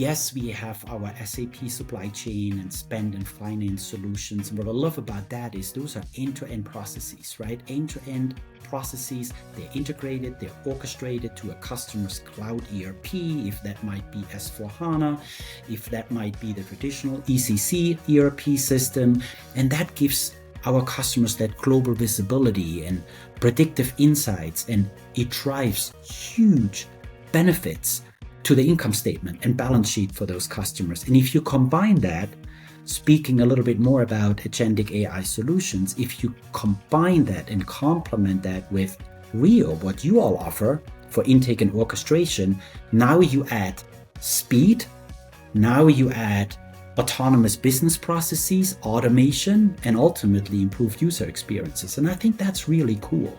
Yes, we have our SAP supply chain and spend and finance solutions. And what I love about that is those are end-to-end processes, right? End-to-end processes, they're integrated, they're orchestrated to a customer's cloud ERP, if that might be S4HANA, if that might be the traditional ECC ERP system. And that gives our customers that global visibility and predictive insights, and it drives huge benefits to the income statement and balance sheet for those customers. And if you combine that, speaking a little bit more about agentic AI solutions, if you combine that and complement that with Rio, what you all offer for intake and orchestration, now you add speed, now you add autonomous business processes, automation, and ultimately improved user experiences. And I think that's really cool.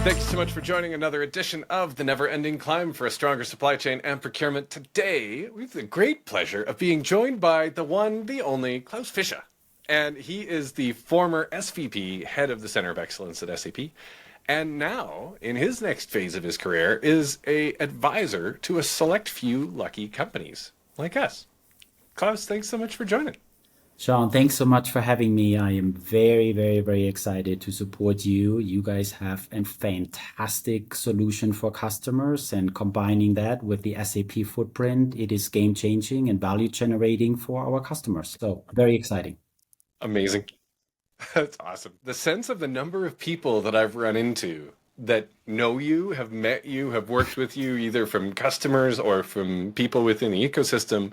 Thank you so much for joining another edition of The Never-Ending Climb for a Stronger Supply Chain and Procurement. Today, we have the great pleasure of being joined by the one, the only, Klaus Fischer. And he is the former SVP, head of the Center of Excellence at SAP. And now, in his next phase of his career, is an advisor to a select few lucky companies like us. Klaus, thanks so much for joining. Sean, thanks so much for having me. I am very, very, very excited to support you. You guys have a fantastic solution for customers, and combining that with the SAP footprint, it is game-changing and value-generating for our customers. So very exciting. Amazing. That's awesome. The sense of the number of people that I've run into that know you, have met you, have worked with you, either from customers or from people within the ecosystem,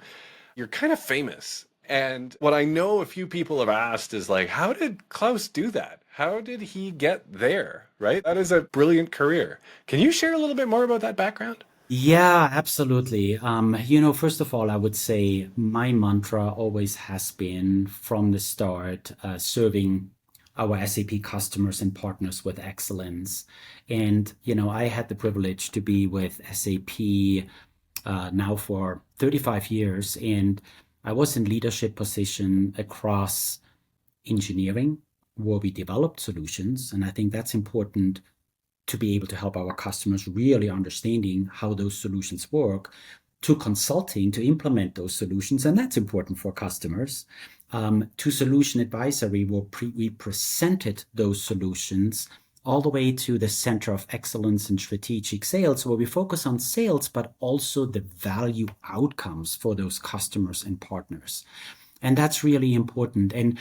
you're kind of famous. And what I know a few people have asked is like, how did Klaus do that? How did he get there, right? That is a brilliant career. Can you share a little bit more about that background? Yeah, absolutely. First of all, I would say my mantra always has been from the start, serving our SAP customers and partners with excellence. And, I had the privilege to be with SAP now for 35 years, and I was in leadership position across engineering, where we developed solutions. And I think that's important to be able to help our customers really understanding how those solutions work, to consulting to implement those solutions. And that's important for customers. To solution advisory, where we presented those solutions, all the way to the Center of Excellence in Strategic Sales, where we focus on sales, but also the value outcomes for those customers and partners. And that's really important. And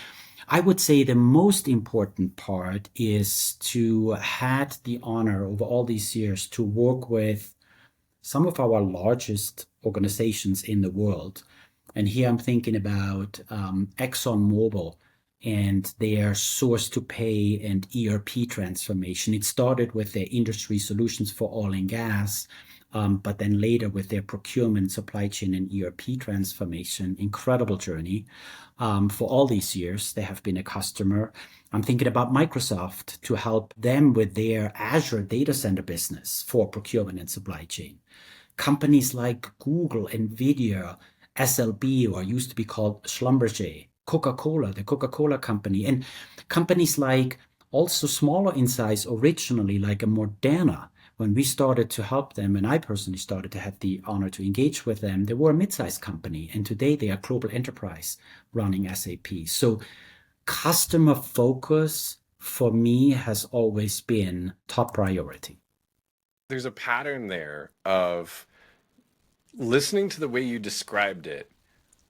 I would say the most important part is to had the honor over all these years to work with some of our largest organizations in the world. And here I'm thinking about ExxonMobil and their source to pay and ERP transformation. It started with their industry solutions for oil and gas, but then later with their procurement, supply chain, and ERP transformation. Incredible journey. For all these years, they have been a customer. I'm thinking about Microsoft to help them with their Azure data center business for procurement and supply chain. Companies like Google, NVIDIA, SLB, or used to be called Schlumberger, Coca-Cola, the Coca-Cola company, and companies like also smaller in size originally, like a Moderna. When we started to help them, and I personally started to have the honor to engage with them, they were a mid-sized company, and today they are global enterprise running SAP. So customer focus for me has always been top priority. There's a pattern there of listening to the way you described it.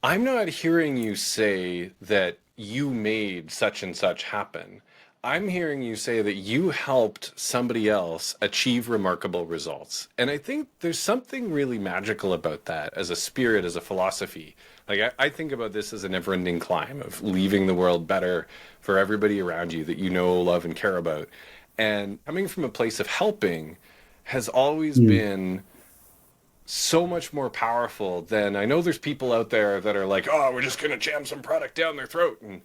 I'm not hearing you say that you made such and such happen. I'm hearing you say that you helped somebody else achieve remarkable results. And I think there's something really magical about that as a spirit, as a philosophy. Like I think about this as a never-ending climb of leaving the world better for everybody around you that you know, love, and care about. And coming from a place of helping has always been so much more powerful than, I know there's people out there that are like, oh, we're just going to jam some product down their throat. And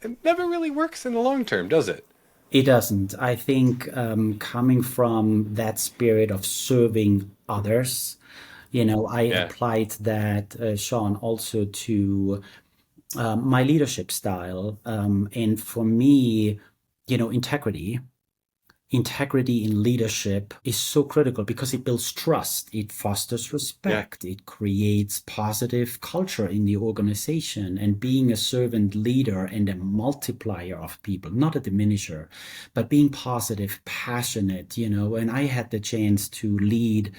it never really works in the long term, does it? It doesn't. I think coming from that spirit of serving others, I applied that, Sean, also to my leadership style. And for me, integrity. Integrity in leadership is so critical because it builds trust, it fosters Yeah. respect, it creates positive culture in the organization. And being a servant leader and a multiplier of people, not a diminisher, but being positive, passionate, and I had the chance to lead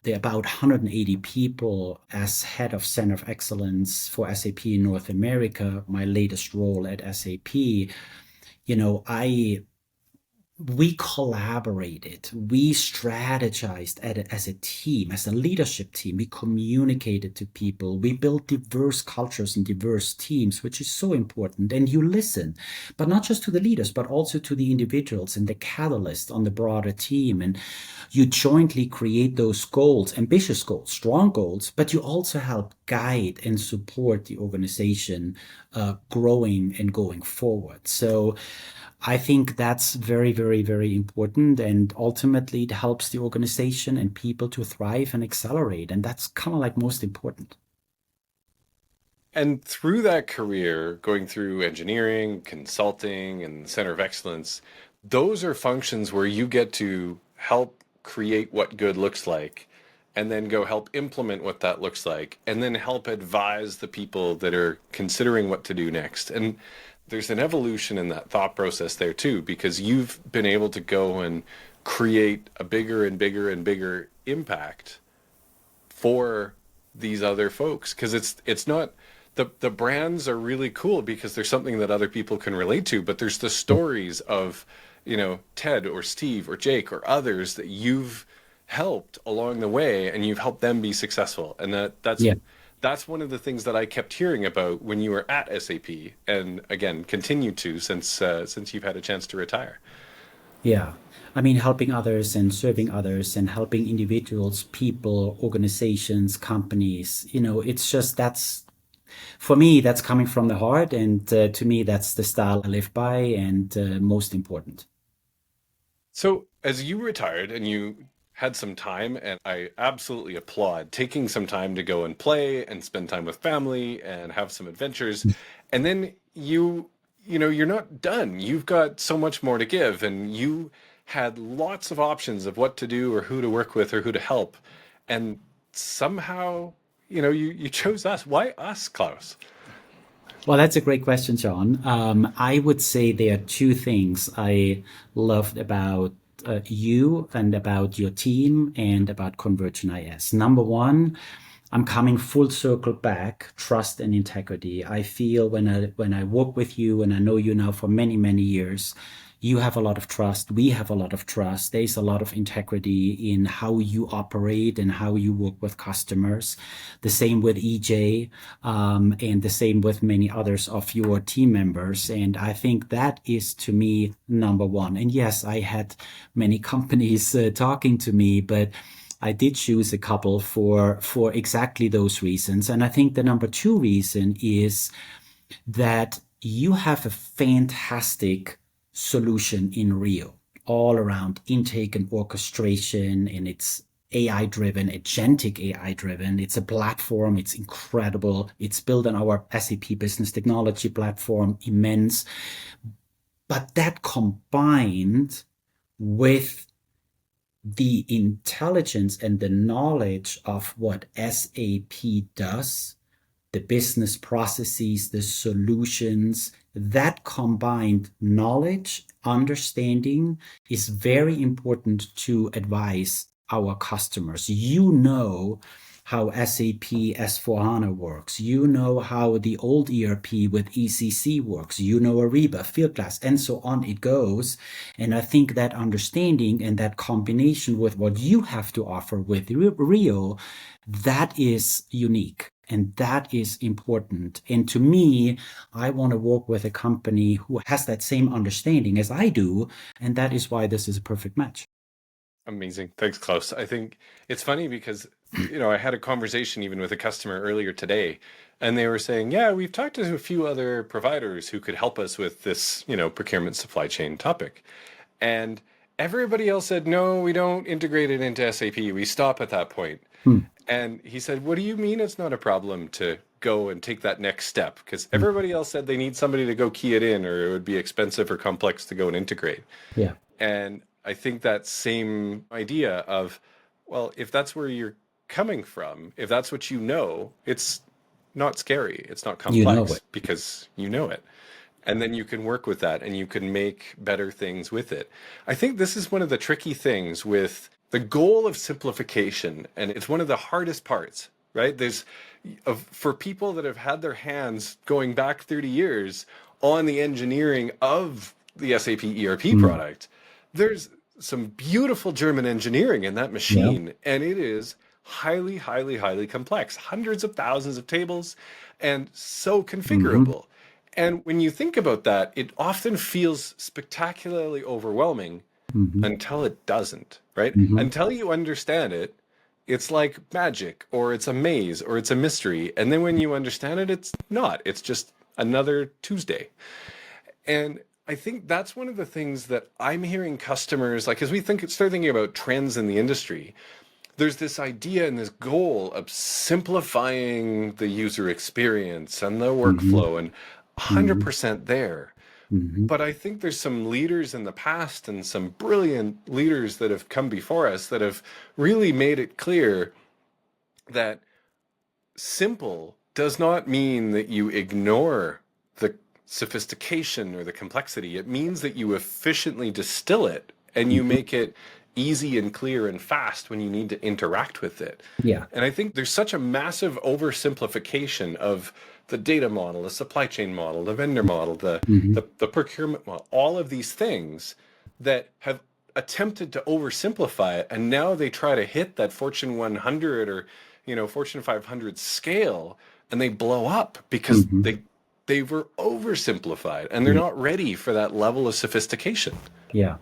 the about 180 people as head of Center of Excellence for SAP in North America, my latest role at SAP. I we collaborated, we strategized as a team, as a leadership team. We communicated to people, we built diverse cultures and diverse teams, which is so important. And you listen, but not just to the leaders, but also to the individuals and the catalyst on the broader team. And you jointly create those goals, ambitious goals, strong goals, but you also help guide and support the organization growing and going forward. So I think that's very, very, very important. And ultimately, it helps the organization and people to thrive and accelerate. And that's kind of like most important. And through that career, going through engineering, consulting, and center of excellence, those are functions where you get to help create what good looks like, and then go help implement what that looks like, and then help advise the people that are considering what to do next. And there's an evolution in that thought process there too, because you've been able to go and create a bigger and bigger and bigger impact for these other folks, because it's not the brands are really cool because there's something that other people can relate to, but there's the stories of, Ted or Steve or Jake or others that you've helped along the way, and you've helped them be successful. And Yeah. that's one of the things that I kept hearing about when you were at SAP, and again continue to since you've had a chance to retire. Yeah. I mean, helping others and serving others and helping individuals, people, organizations, companies, it's just for me, that's coming from the heart. And to me, that's the style I live by and most important. So, as you retired and you had some time, and I absolutely applaud taking some time to go and play and spend time with family and have some adventures, and then you're not done. You've got so much more to give, and you had lots of options of what to do or who to work with or who to help, and somehow, you chose us. Why us, Klaus? Well, that's a great question, John. I would say there are two things I loved about you and about your team and about ConvergentIS. Number one, I'm coming full circle back, trust and integrity. I feel when I work with you and I know you now for many, many years, you have a lot of trust. We have a lot of trust. There's a lot of integrity in how you operate and how you work with customers. The same with EJ, and the same with many others of your team members. And I think that is to me number one. And yes, I had many companies talking to me, but I did choose a couple for exactly those reasons. And I think the number two reason is that you have a fantastic solution in Rio all around intake and orchestration, and it's AI driven, agentic AI driven. It's a platform. It's incredible. It's built on our SAP business technology platform, immense. But that combined with the intelligence and the knowledge of what SAP does, the business processes, the solutions, that combined knowledge, understanding is very important to advise our customers. You know how SAP S4HANA works. You know how the old ERP with ECC works. You know Ariba, Fieldglass, and so on it goes. And I think that understanding and that combination with what you have to offer with Rio, that is unique. And that is important. And to me, I want to work with a company who has that same understanding as I do. And that is why this is a perfect match. Amazing. Thanks, Klaus. I think it's funny because, I had a conversation even with a customer earlier today, and they were saying, yeah, we've talked to a few other providers who could help us with this, procurement supply chain topic. And everybody else said, no, we don't integrate it into SAP. We stop at that point. Hmm. And he said, what do you mean it's not a problem to go and take that next step because everybody else said they need somebody to go key it in or it would be expensive or complex to go and integrate. Yeah. And I think that same idea of, well, if that's where you're coming from, if that's what you know, it's not scary. It's not You know complex it. because you know it. And then you can work with that and you can make better things with it. I think this is one of the tricky things with the goal of simplification, and it's one of the hardest parts, right? For people that have had their hands going back 30 years on the engineering of the SAP ERP Mm. product, there's some beautiful German engineering in that Yeah. machine, and it is highly, highly, highly complex, hundreds of thousands of tables, and so Hmm. configurable. And when you think about that, it often feels spectacularly overwhelming Hmm. until it doesn't, right? Hmm. Until you understand it, it's like magic or it's a maze or it's a mystery. And then when you understand it, it's not. It's just another Tuesday. And I think that's one of the things that I'm hearing customers like as we start thinking about trends in the industry, there's this idea and this goal of simplifying the user experience and the Hmm. workflow and Hmm. 100% there. Hmm. But I think there's some leaders in the past and some brilliant leaders that have come before us that have really made it clear that simple does not mean that you ignore the sophistication or the complexity. It means that you efficiently distill it and you Hmm. make it easy and clear and fast when you need to interact with it. Yeah. And I think there's such a massive oversimplification of the data model, the supply chain model, the vendor model, Hmm. the procurement model, all of these things that have attempted to oversimplify it. And now they try to hit that Fortune 100 or Fortune 500 scale, and they blow up because Hmm. they were oversimplified and they're Yeah. not ready for that level of sophistication. Yeah.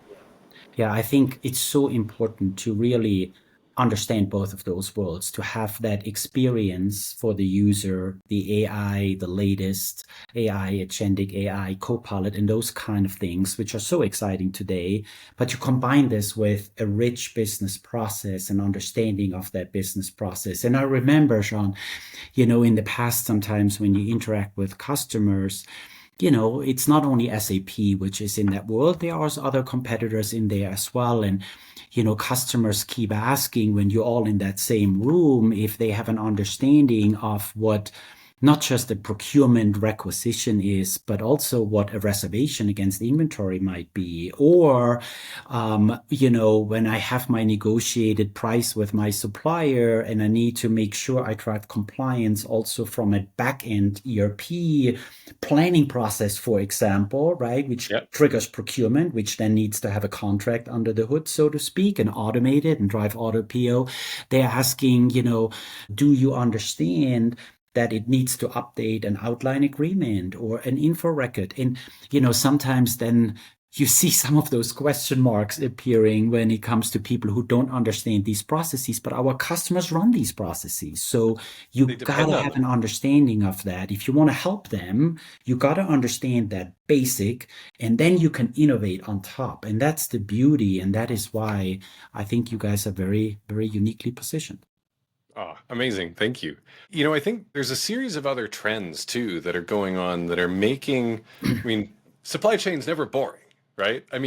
Yeah, I think it's so important to really understand both of those worlds, to have that experience for the user, the AI, the latest AI, agentic AI, Copilot, and those kind of things, which are so exciting today. But to combine this with a rich business process and understanding of that business process. And I remember, Sean, in the past, sometimes when you interact with customers, it's not only SAP, which is in that world, there are other competitors in there as well. And, customers keep asking when you're all in that same room if they have an understanding of what not just the procurement requisition is, but also what a reservation against inventory might be. Or, when I have my negotiated price with my supplier and I need to make sure I drive compliance also from a back end ERP planning process, for example, right, which Yep. triggers procurement, which then needs to have a contract under the hood, so to speak, and automate it and drive auto PO. They're asking, do you understand that it needs to update an outline agreement or an info record? And, sometimes then you see some of those question marks appearing when it comes to people who don't understand these processes, but our customers run these processes. So They you depend gotta on have them. an understanding of that. If you want to help them, you gotta understand that basic, and then you can innovate on top. And that's the beauty. And that is why I think you guys are very, very uniquely positioned. Oh, amazing. Thank you. I think there's a series of other trends too that are going on that are making, supply chain's never boring, right? I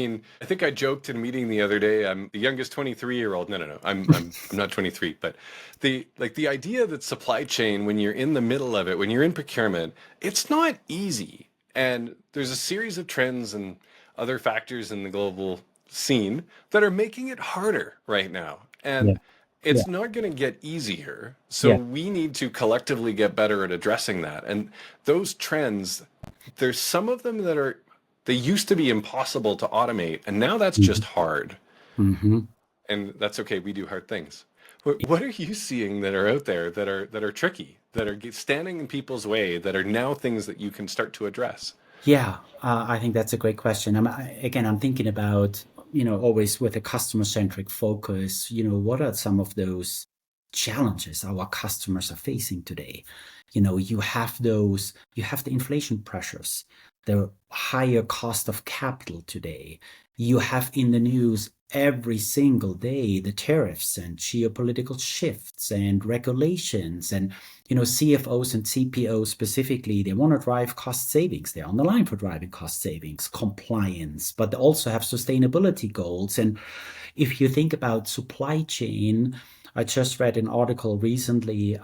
think I joked in a meeting the other day, I'm the youngest 23-year-old. No, no, no. I'm not 23, but the idea that supply chain, when you're in the middle of it, when you're in procurement, it's not easy. And there's a series of trends and other factors in the global scene that are making it harder right now. Yeah, And yeah, it's not going to get easier. So yeah. we need to collectively get better at addressing that. And those trends, there's some of them they used to be impossible to automate, and now that's just Mhm. hard. Mhm. And that's okay. We do hard things. What are you seeing that are out there that are tricky, that are standing in people's way, that are now things that you can start to address? Yeah, I think that's a great question. Again, I'm thinking about, always with a customer-centric focus, what are some of those challenges our customers are facing today? You have the inflation pressures, the higher cost of capital today. You have in the news every single day the tariffs and geopolitical shifts and regulations and CFOs and CPOs specifically, they want to drive cost savings. They're on the line for driving cost savings, compliance, but they also have sustainability goals. And if you think about supply chain, I just read an article recently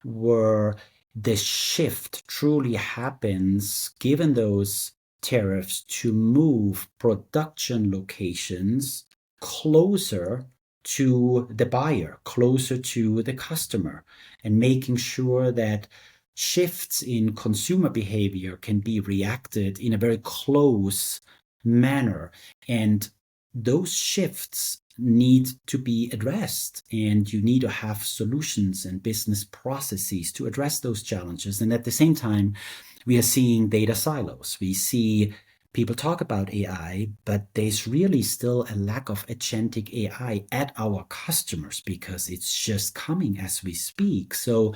where the shift truly happens given those tariffs to move production locations closer to the buyer, closer to the customer, and making sure that shifts in consumer behavior can be reacted in a very close manner. And those shifts need to be addressed, and you need to have solutions and business processes to address those challenges. And at the same time, we are seeing data silos. We see people talk about AI, but there's really still a lack of agentic AI at our customers because it's just coming as we speak. So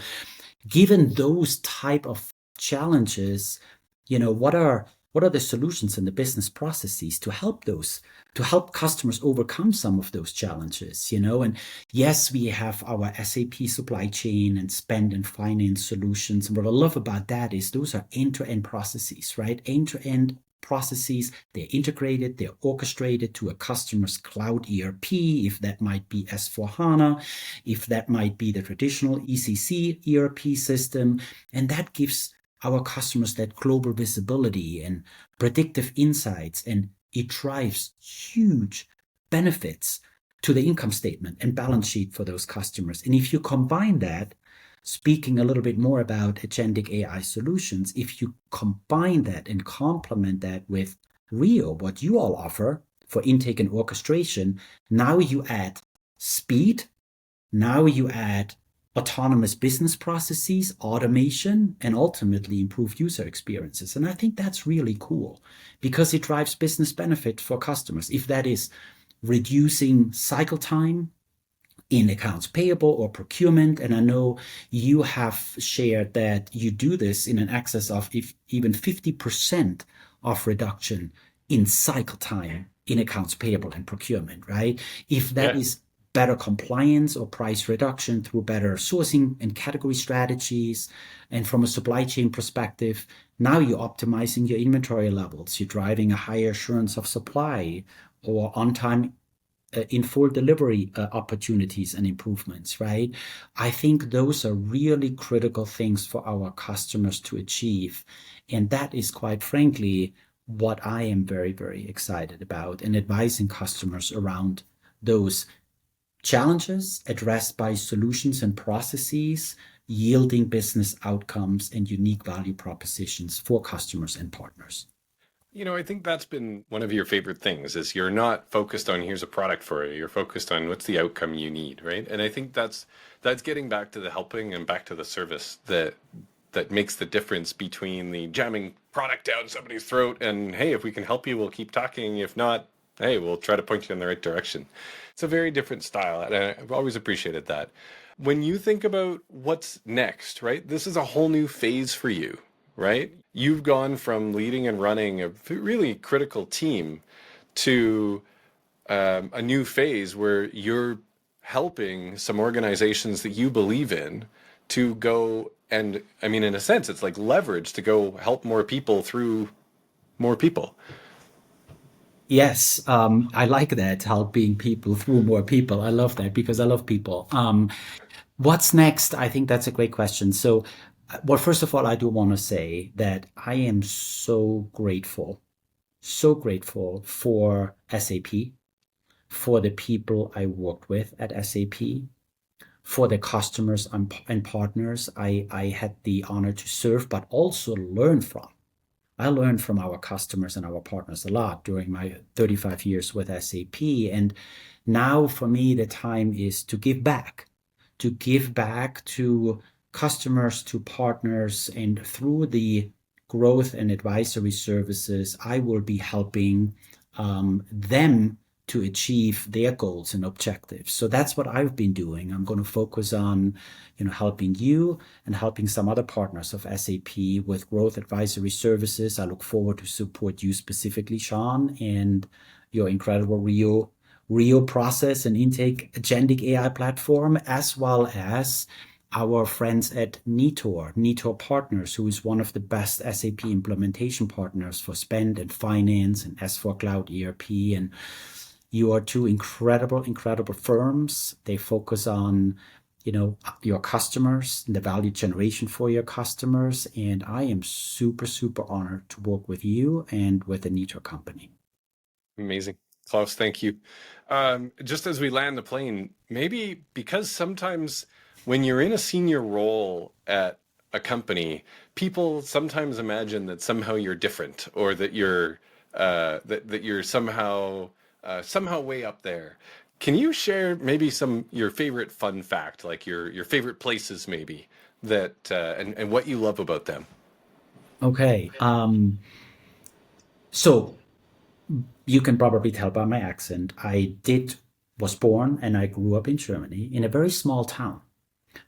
given those type of challenges, what are the solutions and the business processes to help customers overcome some of those challenges? And yes, we have our SAP supply chain and spend and finance solutions. And what I love about that is those are end-to-end processes, right? End-to-end processes, they're integrated, they're orchestrated to a customer's cloud ERP, if that might be S/4HANA, if that might be the traditional ECC ERP system. And that gives our customers that global visibility and predictive insights, and it drives huge benefits to the income statement and balance sheet for those customers. And if you combine that, speaking a little bit more about agentic AI solutions, if you combine that and complement that with Rio, what you all offer for intake and orchestration, now you add speed, now you add autonomous business processes, automation, and ultimately improved user experiences. And I think that's really cool because it drives business benefit for customers. If that is reducing cycle time in accounts payable or procurement, and I know you have shared that you do this in an excess of even 50% of reduction in cycle time in accounts payable and procurement, right? If that is better compliance or price reduction through better sourcing and category strategies. And from a supply chain perspective, now you're optimizing your inventory levels. You're driving a higher assurance of supply or on-time in full delivery opportunities and improvements, right? I think those are really critical things for our customers to achieve. And that is quite frankly what I am very, very excited about, and advising customers around those challenges addressed by solutions and processes, yielding business outcomes and unique value propositions for customers and partners. I think that's been one of your favorite things is you're not focused on here's a product for you. You're focused on what's the outcome you need, right? And I think that's getting back to the helping and back to the service that makes the difference between the jamming product down somebody's throat and, hey, if we can help you, we'll keep talking. If not, hey, we'll try to point you in the right direction. It's a very different style, and I've always appreciated that. When you think about what's next, right? This is a whole new phase for you, right? You've gone from leading and running a really critical team to a new phase where you're helping some organizations that you believe in to go and, I mean, in a sense, it's like leverage to go help more people through more people. Yes, I like that, helping people through more people. I love that because I love people. What's next? I think that's a great question. So, well, first of all, I do want to say that I am so grateful for SAP, for the people I worked with at SAP, for the customers and partners I had the honor to serve, but also learn from. I learned from our customers and our partners a lot during my 35 years with SAP. And now for me, the time is to give back to customers, to partners, and through the growth and advisory services, I will be helping them to achieve their goals and objectives. So that's what I've been doing. I'm going to focus on, helping you and helping some other partners of SAP with growth advisory services. I look forward to support you specifically, Sean, and your incredible Rio process and intake agentic AI platform, as well as our friends at Nitor Partners, who is one of the best SAP implementation partners for spend and finance and S4 Cloud ERP. And you are two incredible firms. They focus on, your customers and the value generation for your customers. And I am super honored to work with you and with the Nitor company. Amazing. Klaus, thank you. Just as we land the plane, maybe because sometimes when you're in a senior role at a company, people sometimes imagine that somehow you're different or that you're that you're somehow way up there. Can you share maybe some your favorite fun fact, like your favorite places maybe that and what you love about them? Okay. So you can probably tell by my accent, was born and I grew up in Germany in a very small town.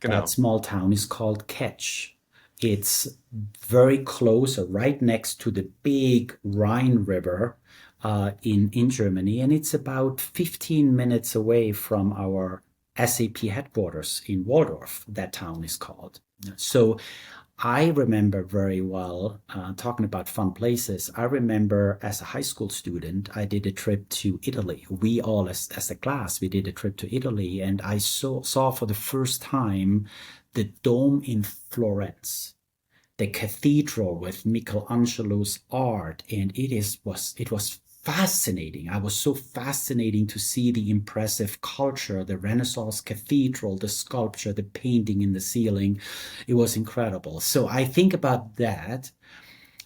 That Genau. small town is called Ketsch. It's very close, or right next to the big Rhine River in Germany, and it's about 15 minutes away from our SAP headquarters in Waldorf. That town is called. So I remember very well, talking about fun places. I remember as a high school student, I did a trip to Italy. We all, as a class, we did a trip to Italy, and I saw for the first time the Dome in Florence, the cathedral with Michelangelo's art, and it was fascinating. I was so fascinating to see the impressive culture, the Renaissance cathedral, the sculpture, the painting in the ceiling. It was incredible. So I think about that.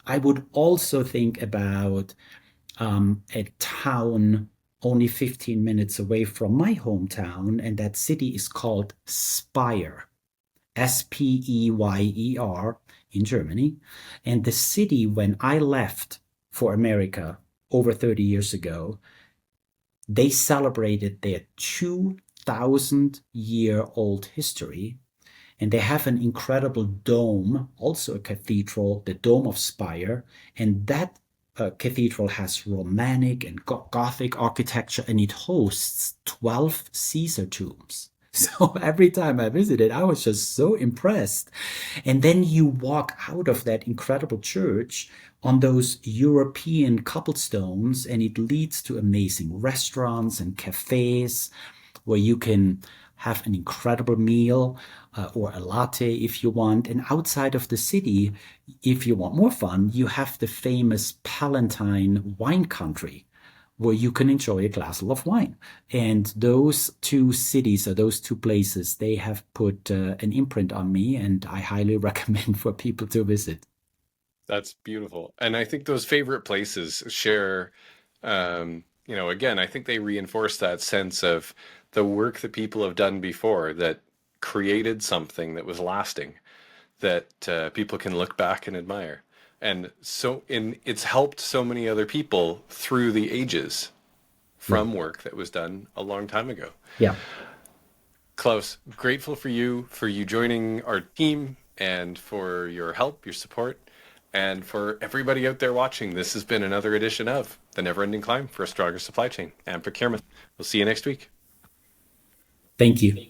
I would also think about a town only 15 minutes away from my hometown, and that city is called Speyer. Speyer in Germany. And the city, when I left for America over 30 years ago, they celebrated their 2,000-year-old history. And they have an incredible dome, also a cathedral, the Dome of Speyer. And that cathedral has Romantic and Gothic architecture, and it hosts 12 Caesar tombs. So every time I visited, I was just so impressed. And then you walk out of that incredible church on those European cobblestones, and it leads to amazing restaurants and cafes where you can have an incredible meal, or a latte if you want. And outside of the city, if you want more fun, you have the famous Palatine wine country, where you can enjoy a glass of wine. And those two cities, or those two places, they have put an imprint on me, and I highly recommend for people to visit. That's beautiful. And I think those favorite places share, again, I think they reinforce that sense of the work that people have done before that created something that was lasting, that people can look back and admire. And it's helped so many other people through the ages Yeah. from work that was done a long time ago. Yeah. Klaus, grateful for you joining our team and for your help, your support, and for everybody out there watching. This has been another edition of The Never Ending Climb for a Stronger Supply Chain and Procurement. We'll see you next week. Thank you.